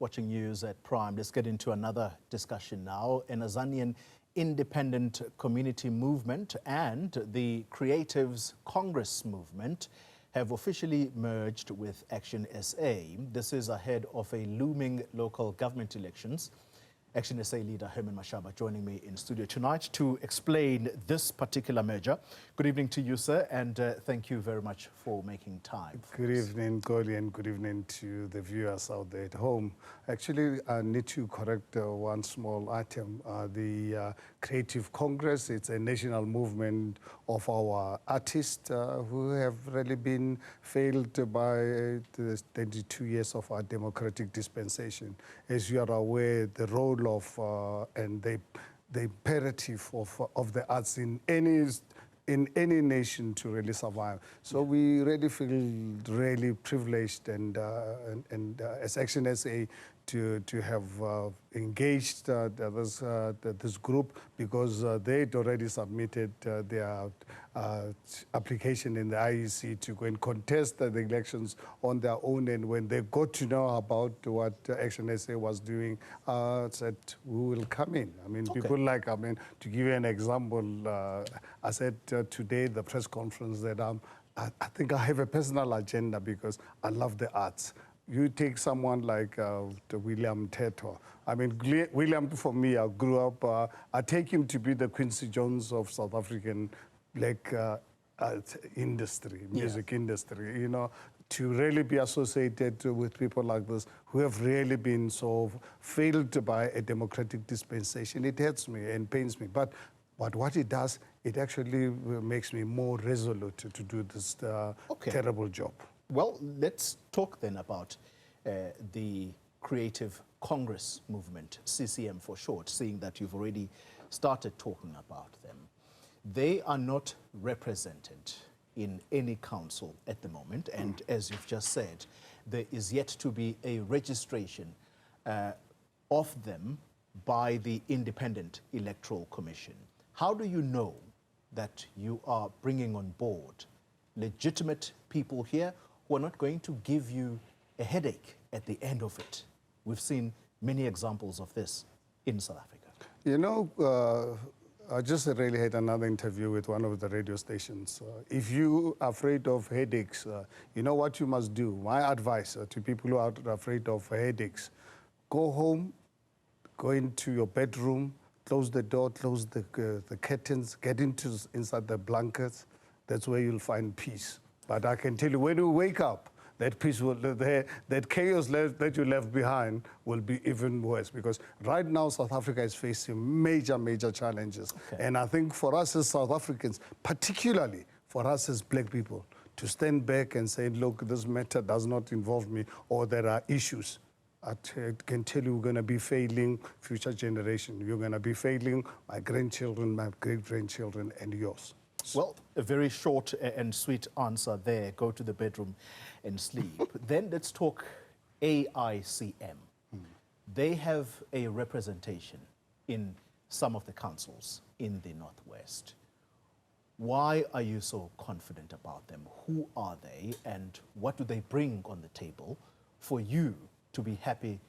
watching news at Prime. Let's get into another discussion now. An Azanian Independent Community Movement and the Creatives Congress Movement have officially merged with ActionSA. This is ahead of a looming local government elections. ActionSA leader Herman Mashaba joining me in studio tonight to explain this particular merger. Good evening to you, sir, and thank you very much for making time. Good evening, Goli, and good evening to the viewers out there at home. Actually, I need to correct one small item. The Creative Congress, it's a national movement of our artists who have really been failed by the 22 years of our democratic dispensation. As you are aware, the role of and the imperative of the arts in any nation to really survive. So we really feel really privileged and as ActionSA to have engaged this group, because they'd already submitted their application in the IEC to go and contest the elections on their own. And when they got to know about what ActionSA was doing, said, we will come in. I mean, okay. People like, to give you an example, I said today at the press conference that I think I have a personal agenda because I love the arts. You take someone like William Teto. I mean, William, for me, I grew up, I take him to be the Quincy Jones of South African black industry, music industry, you know, to really be associated with people like this who have really been so failed by a democratic dispensation. It hurts me and pains me. But what it does, it actually makes me more resolute to do this terrible job. Well, let's talk then about the Creative Congress Movement, CCM for short, seeing that you've already started talking about them. They are not represented in any council at the moment, and as you've just said, there is yet to be a registration of them by the Independent Electoral Commission. How do you know that you are bringing on board legitimate people here who are not going to give you a headache at the end of it? We've seen many examples of this in South Africa. You know, I just really had another interview with one of the radio stations. If you are afraid of headaches, you know what you must do. My advice to people who are afraid of headaches, go home, go into your bedroom, close the door, close the curtains, get inside the blankets. That's where you'll find peace. But I can tell you, when you wake up, that peace will, that chaos that you left behind will be even worse, because right now South Africa is facing major, major challenges. Okay. And I think for us as South Africans, particularly for us as black people, to stand back and say, look, this matter does not involve me, or there are issues, I can tell you we're going to be failing future generation. You're going to be failing my grandchildren, my great-grandchildren, and yours. Well, a very short and sweet answer there. Go to the bedroom and sleep. Then let's talk AICM. They have a representation in some of the councils in the Northwest. Why are you so confident about them? Who are they, and what do they bring on the table for you to be happy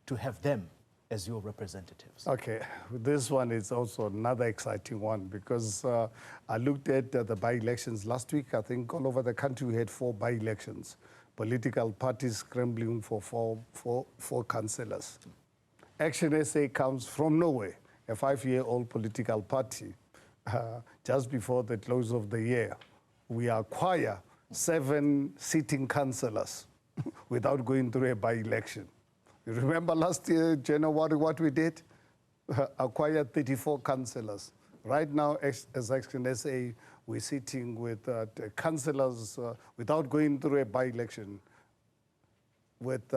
to have them as your representatives? Okay, this one is also another exciting one, because I looked at the by-elections last week. I think all over the country we had 4 by-elections. Political parties scrambling for four councillors. ActionSA comes from nowhere, a 5-year-old political party. Just before the close of the year, we acquire 7 sitting councillors without going through a by-election. You remember last year, January, what we did? Acquired 34 councillors. Right now, as ActionSA, we're sitting with councillors without going through a by-election with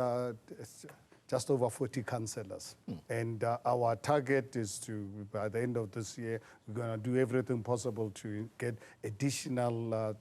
just over 40 councillors. And our target is to, by the end of this year, we're going to do everything possible to get additional,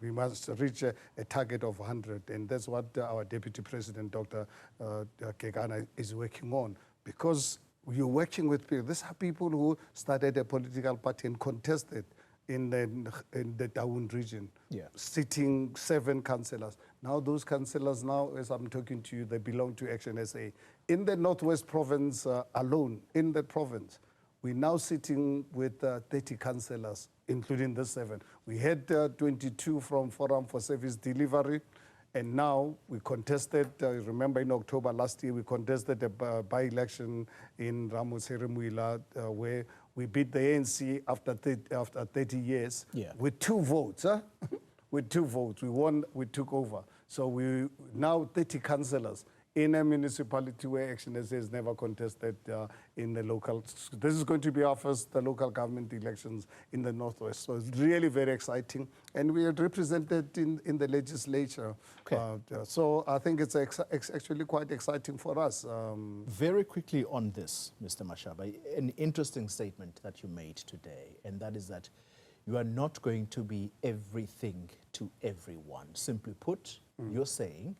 we must reach a target of 100. And that's what our Deputy President, Dr. Kekana, is working on. Because you're working with people, these are people who started a political party and contested in the Daun region, sitting 7 councillors. Now those councillors now, as I'm talking to you, they belong to ActionSA. In the Northwest Province alone, in that province, we're now sitting with 30 councillors, including the 7. We had 22 from Forum for Service Delivery, and now we contested, remember in October last year, we contested a by-election in Ramotsheremuila where we beat the ANC after 30 years with 2 votes. With 2 votes, we won, we took over. So we now 30 councillors in a municipality where ActionSA has never contested in the local. This is going to be our first local government elections in the Northwest. So it's really very exciting. And we are represented in the legislature. Okay. So I think it's actually quite exciting for us. Very quickly on this, Mr. Mashaba, an interesting statement that you made today, and that is that you are not going to be everything to everyone. Simply put, you're saying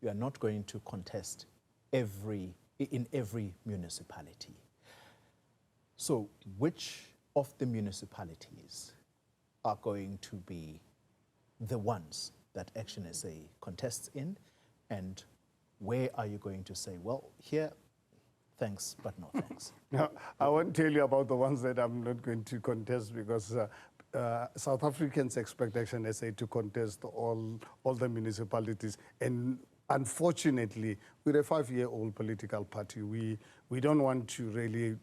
you are not going to contest in every municipality. So which of the municipalities are going to be the ones that ActionSA contests in, and where are you going to say, well, here, thanks, but no thanks? No, I won't tell you about the ones that I'm not going to contest, because South Africans expect ActionSA to contest all the municipalities. And unfortunately, with a 5-year-old political party, we don't want to really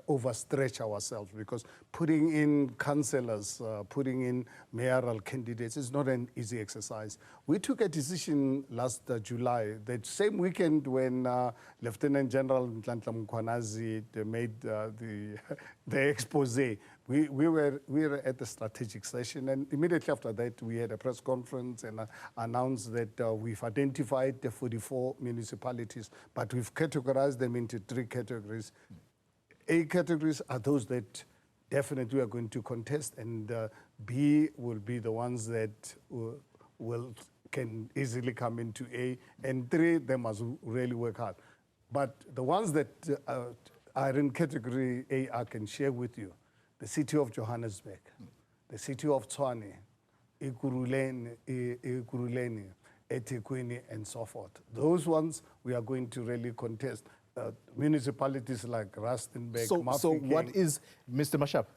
overstretch ourselves, because putting in councillors, putting in mayoral candidates is not an easy exercise. We took a decision last July, that same weekend when Lieutenant General Nhlanhla Mkhwanazi made the expose. We were at the strategic session, and immediately after that, we had a press conference and announced that we've identified the 44 municipalities, but we've categorized them into 3 categories. A categories are those that definitely are going to contest, and B will be the ones that can easily come into A, and 3, they must really work hard. But the ones that are in category A, I can share with you. The city of Johannesburg, the city of Tshwane, eKuruleni, eThekwini, and so forth. Those ones we are going to really contest. Municipalities like Rustenburg, So what is, Mr. Mashaba,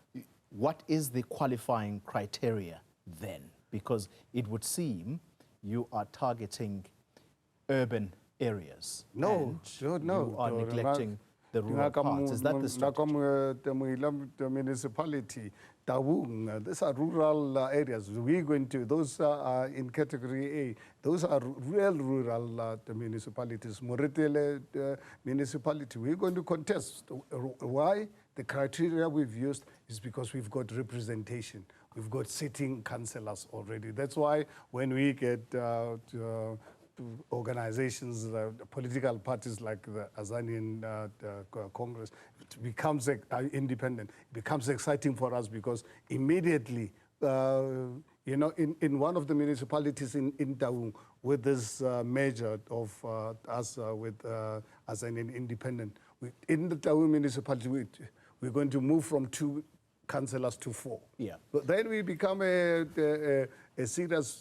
what is the qualifying criteria then? Because it would seem you are targeting urban areas. No, and you are neglecting the rural parts. Is that the strategy? The municipality, Taung, these are rural areas. We're going to, those are in category A. Those are real rural municipalities. Moretele municipality, we're going to contest. Why? The criteria we've used is because we've got representation. We've got sitting councillors already. That's why when we get organizations, political parties like the Azanian Congress, it becomes independent. It becomes exciting for us, because immediately, you know, in one of the municipalities in Taung, with this merger of us with Azanian Independent, in the Taung municipality, we're going to move from 2 councillors to 4. Yeah. But then we become a serious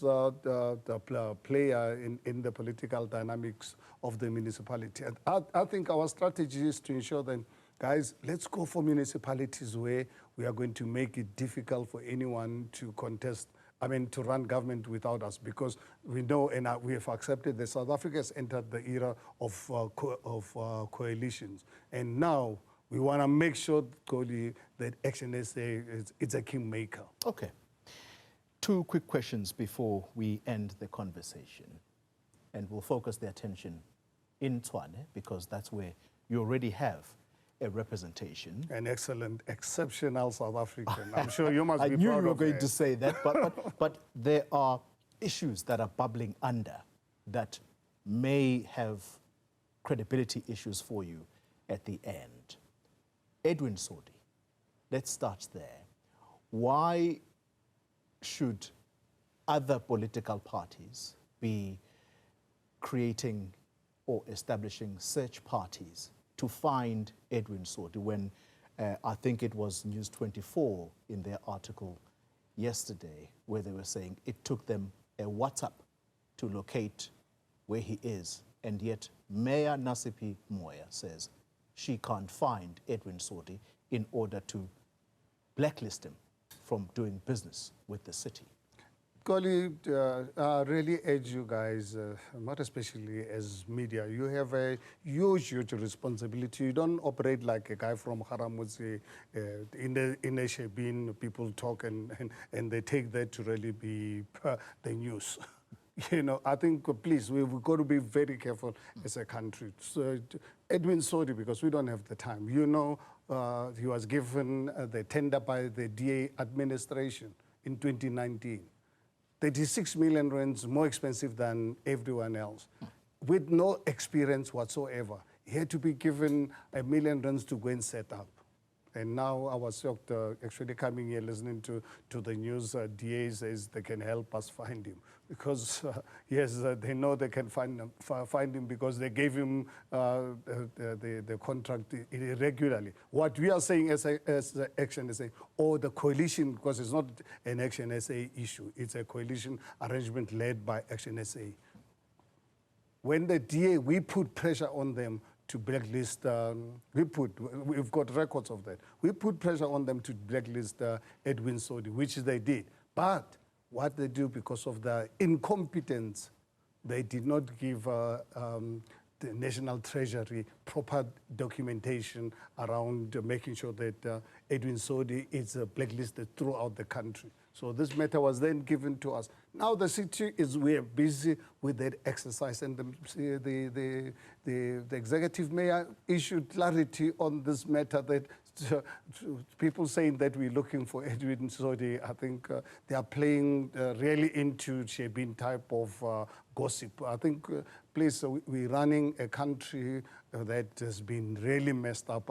player in the political dynamics of the municipality. And I think our strategy is to ensure that, guys, let's go for municipalities where we are going to make it difficult for anyone to contest, to run government without us, because we know and we have accepted that South Africa has entered the era of coalitions. And now we want to make sure, Cody, that ActionSA is a kingmaker. Okay. 2 quick questions before we end the conversation. And we'll focus the attention in Tshwane, because that's where you already have a representation. An excellent, exceptional South African. I'm sure you must be proud of I knew you were going it. to say that, but there are issues that are bubbling under that may have credibility issues for you at the end. Edwin Sodi, let's start there. Why should other political parties be creating or establishing search parties to find Edwin Sodi when I think it was News 24 in their article yesterday where they were saying it took them a WhatsApp to locate where he is, and yet Mayor Nasipi Moya says she can't find Edwin Sodi in order to blacklist him from doing business with the city. Colleague, I really urge you guys, not especially as media, you have a huge responsibility. You don't operate like a guy from Haramutse in a Shebin, people talk and they take that to really be the news. You know, I think, please, we've got to be very careful as a country. So, Edwin Sodi, because we don't have the time, you know, he was given the tender by the DA administration in 2019. 36 million rands more expensive than everyone else, with no experience whatsoever. He had to be given $1 million rands to go and set up. And now I was shocked, actually coming here, listening to the news, DA says they can help us find him. Because, yes, they know they can find him because they gave him the contract irregularly. What we are saying as ActionSA, or the coalition, because it's not an ActionSA issue, it's a coalition arrangement led by ActionSA. When the DA, we put pressure on them to blacklist, we've got records of that. We put pressure on them to blacklist Edwin Sodi, which they did. But what they do, because of the incompetence, they did not give the National Treasury proper documentation around making sure that Edwin Sodi is blacklisted throughout the country. So this matter was then given to us. Now the city we are busy with that exercise, and the executive mayor issued clarity on this matter that people saying that we're looking for Edwin Sodi, I think they are playing really into Shebin type of gossip. I think, please, we're running a country that has been really messed up.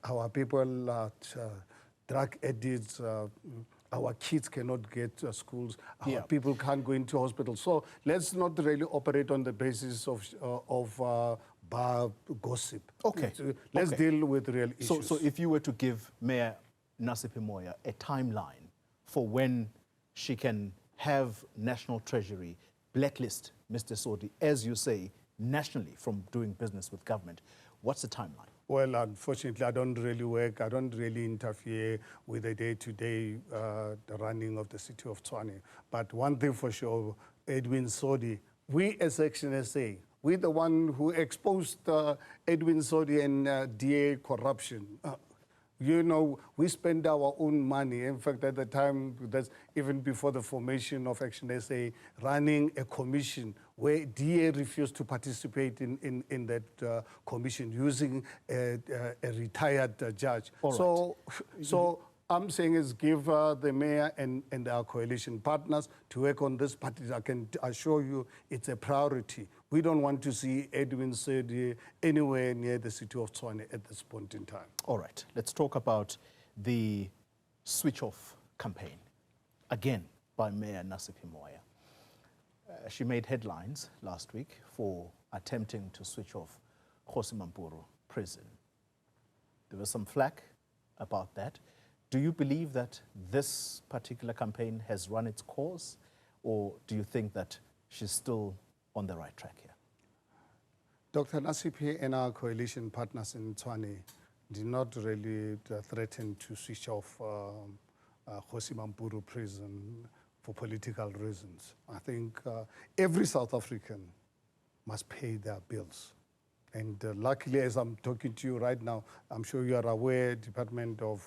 Our people are drug addicts. Our kids cannot get to schools. Our people can't go into hospitals. So let's not really operate on the basis of bar gossip. Okay. Let's deal with real issues. So if you were to give Mayor Nasipi Moya a timeline for when she can have National Treasury blacklist Mr. Sodi, as you say, nationally from doing business with government, what's the timeline? Well, unfortunately, I don't really work. I don't really interfere with the day-to-day the running of the city of Tshwane. But one thing for sure, Edwin Sodi, we as ActionSA, we're the one who exposed Edwin Sodi and DA corruption. You know, we spend our own money. In fact, at the time, that's even before the formation of ActionSA, running a commission where DA refused to participate in that commission using a retired judge. All right. So I'm saying is give the mayor and our coalition partners to work on this, but I can assure you it's a priority. We don't want to see Edwin Sodi anywhere near the city of Tshwane at this point in time. All right, let's talk about the switch-off campaign, again, by Mayor Nasipi Moya. She made headlines last week for attempting to switch off Kgosi Mampuru prison. There was some flack about that. Do you believe that this particular campaign has run its course, or do you think that she's still on the right track here? Dr. Nasipi and our coalition partners in Tshwane did not really threaten to switch off Kgosi Mampuru prison for political reasons. I think every South African must pay their bills. And luckily, as I'm talking to you right now, I'm sure you are aware, Department of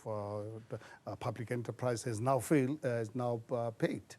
Public Enterprise has now paid.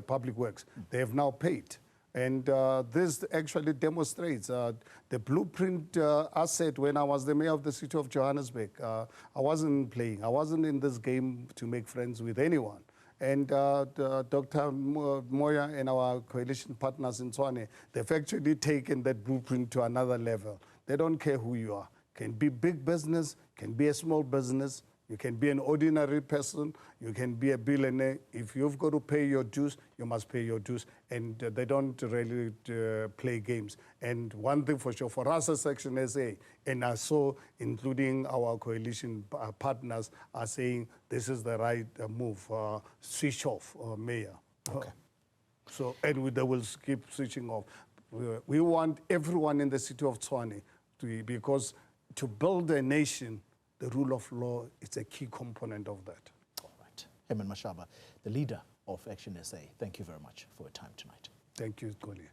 Public Works. They have now paid. And this actually demonstrates the blueprint I said when I was the mayor of the city of Johannesburg. I wasn't playing. I wasn't in this game to make friends with anyone. And Dr. Moya and our coalition partners in Tshwane, they've actually taken that blueprint to another level. They don't care who you are. Can be big business, can be a small business, you can be an ordinary person, you can be a billionaire. If you've got to pay your dues, you must pay your dues. And they don't really play games. And one thing for sure, for us as ActionSA, and I saw, including our coalition partners, are saying this is the right move, switch off, Mayor. Okay. So, and they will keep switching off. We want everyone in the city of Tshwane because to build a nation, the rule of law is a key component of that. All right. Herman Mashaba, the leader of ActionSA, thank you very much for your time tonight. Thank you, Goli.